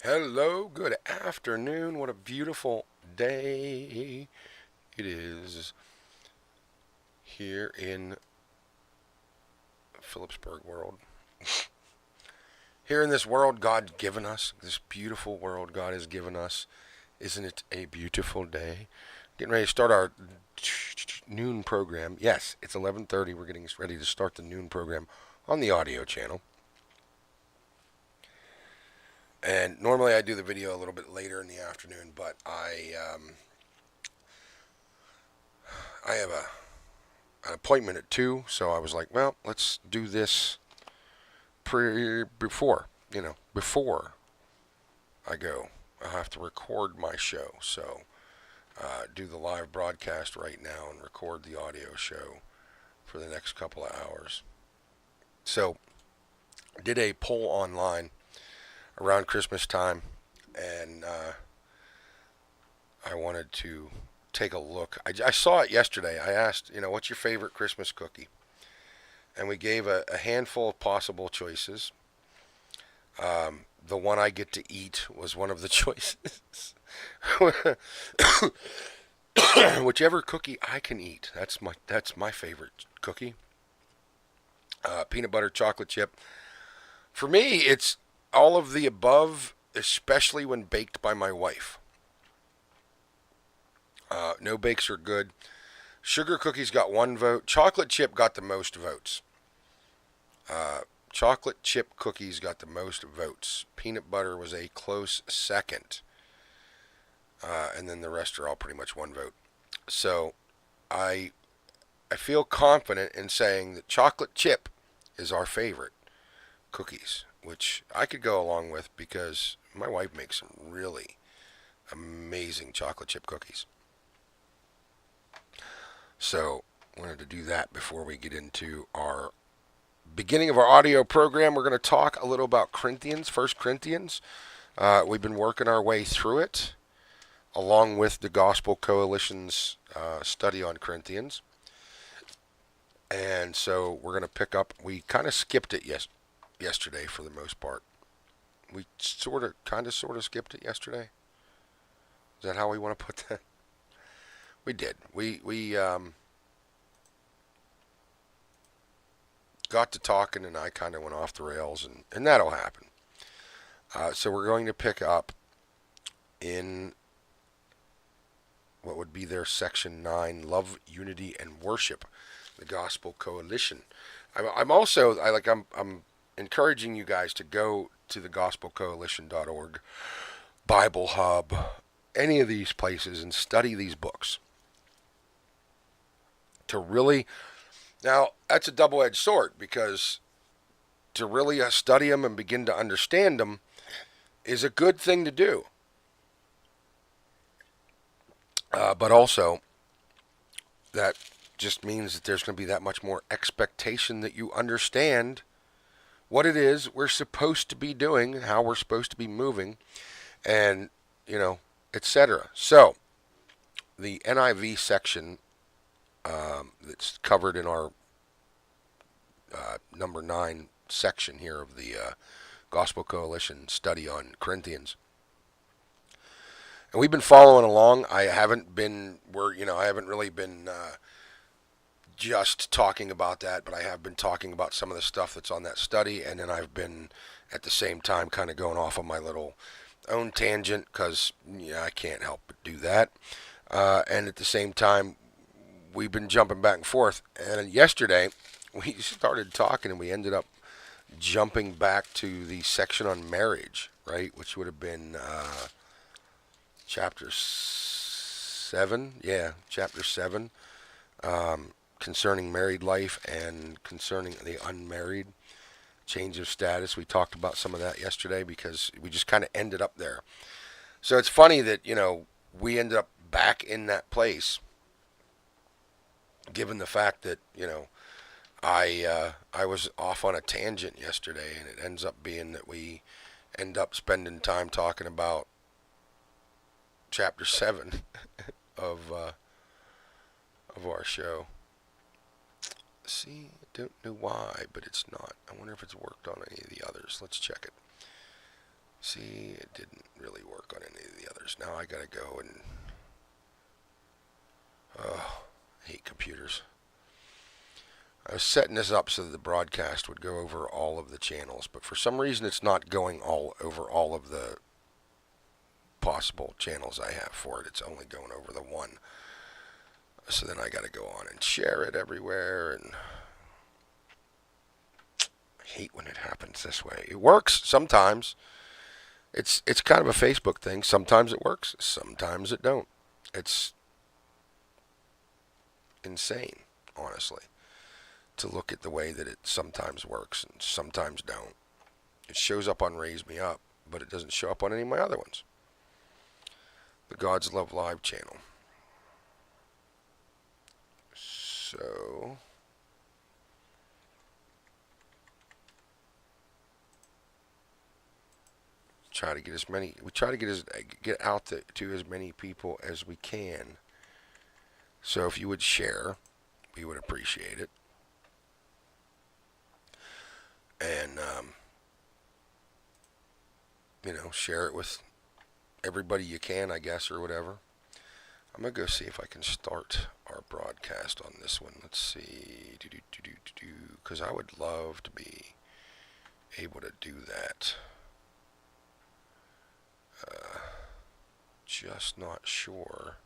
Hello, good afternoon. What a beautiful day it is here in Phillipsburg world. Here in this world God's given us, this beautiful world God has given us. Isn't it a beautiful day? Getting ready to start our noon program. Yes, it's 11:30. We're getting ready to start the noon program on the audio channel. And normally I do the video a little bit later in the afternoon, but I have an appointment at 2, so I was like, well, let's do this before I go. I have to record my show, so do the live broadcast right now and record the audio show for the next couple of hours. So, I did a poll online around Christmas time, and I wanted to take a look. I saw it yesterday. I asked, what's your favorite Christmas cookie? And we gave a handful of possible choices. The one I get to eat was one of the choices. Whichever cookie I can eat, that's my favorite cookie. Peanut butter chocolate chip. For me, it's all of the above, especially when baked by my wife. No bakes are good. Sugar cookies got 1 vote. Chocolate chip got the most votes. Chocolate chip cookies got the most votes. Peanut butter was a close second. And then the rest are all pretty much 1 vote. So I feel confident in saying that chocolate chip is our favorite cookies, which I could go along with because my wife makes some really amazing chocolate chip cookies. So I wanted to do that before we get into our beginning of our audio program. We're going to talk a little about Corinthians, 1 Corinthians. We've been working our way through it along with the Gospel Coalition's study on Corinthians. And so we're going to pick up. We kind of skipped it yesterday for the most part. We sort of skipped it yesterday. Is that how we want to put that? We did. We got to talking, and I kind of went off the rails, and that'll happen. So we're going to pick up in what would be their section 9, Love, Unity, and Worship, the Gospel Coalition. I'm encouraging you guys to go to the gospelcoalition.org, Bible Hub, any of these places, and study these books. To really, now that's a double-edged sword, because to really study them and begin to understand them is a good thing to do. But also, that just means that there's going to be that much more expectation that you understand what it is we're supposed to be doing, how we're supposed to be moving, and, etc. So, the NIV section that's covered in our number 9 section here of the Gospel Coalition study on Corinthians. And we've been following along. I haven't really been just talking about that, but I have been talking about some of the stuff that's on that study, and then I've been at the same time kind of going off on my little own tangent, because I can't help but do that. And at the same time, we've been jumping back and forth. And yesterday, we started talking, and we ended up jumping back to the section on marriage, right? Which would have been chapter 7. Yeah, chapter 7. Concerning married life and concerning the unmarried, change of status. We talked about some of that yesterday because we just kind of ended up there. So it's funny that, we ended up back in that place, given the fact that, I was off on a tangent yesterday, and it ends up being that we end up spending time talking about chapter 7 of our show. See, I don't know why, but it's not. I wonder if it's worked on any of the others. Let's check it. See, it didn't really work on any of the others. Now I gotta go and... Oh, I hate computers. I was setting this up so that the broadcast would go over all of the channels, but for some reason it's not going over all of the possible channels I have for it. It's only going over the one. So then I gotta go on and share it everywhere, and I hate when it happens this way. It works sometimes. It's kind of a Facebook thing. Sometimes it works, sometimes it don't. It's insane, honestly, to look at the way that it sometimes works and sometimes don't. It shows up on Raise Me Up, but it doesn't show up on any of my other ones. The God's Love Live channel. So... try to get as many. We try to get out to as many people as we can. So if you would share, we would appreciate it. And share it with everybody you can, I guess, or whatever. I'm gonna go see if I can start our broadcast on this one. Let's see, because I would love to be able to do that. Just not sure.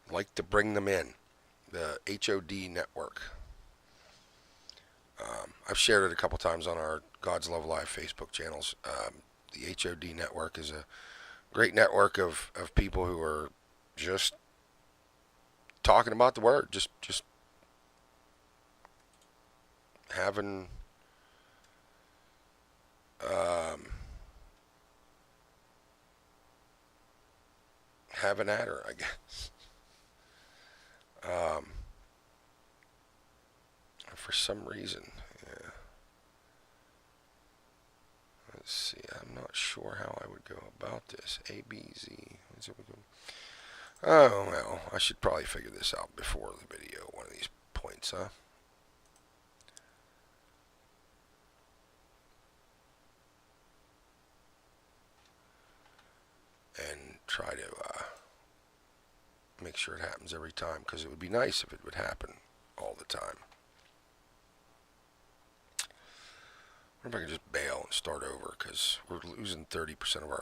Like to bring them in. The HOD network. I've shared it a couple times on our God's Love Live Facebook channels. The HOD network is a great network of people who are just talking about the word, just having having at her, I guess. For some reason, yeah. Let's see. I'm not sure how I would go about this. ABZ. Oh well, I should probably figure this out before the video. One of these points, huh? And try to make sure it happens every time, because it would be nice if it would happen all the time. I wonder if I can just bail and start over, because we're losing 30% of our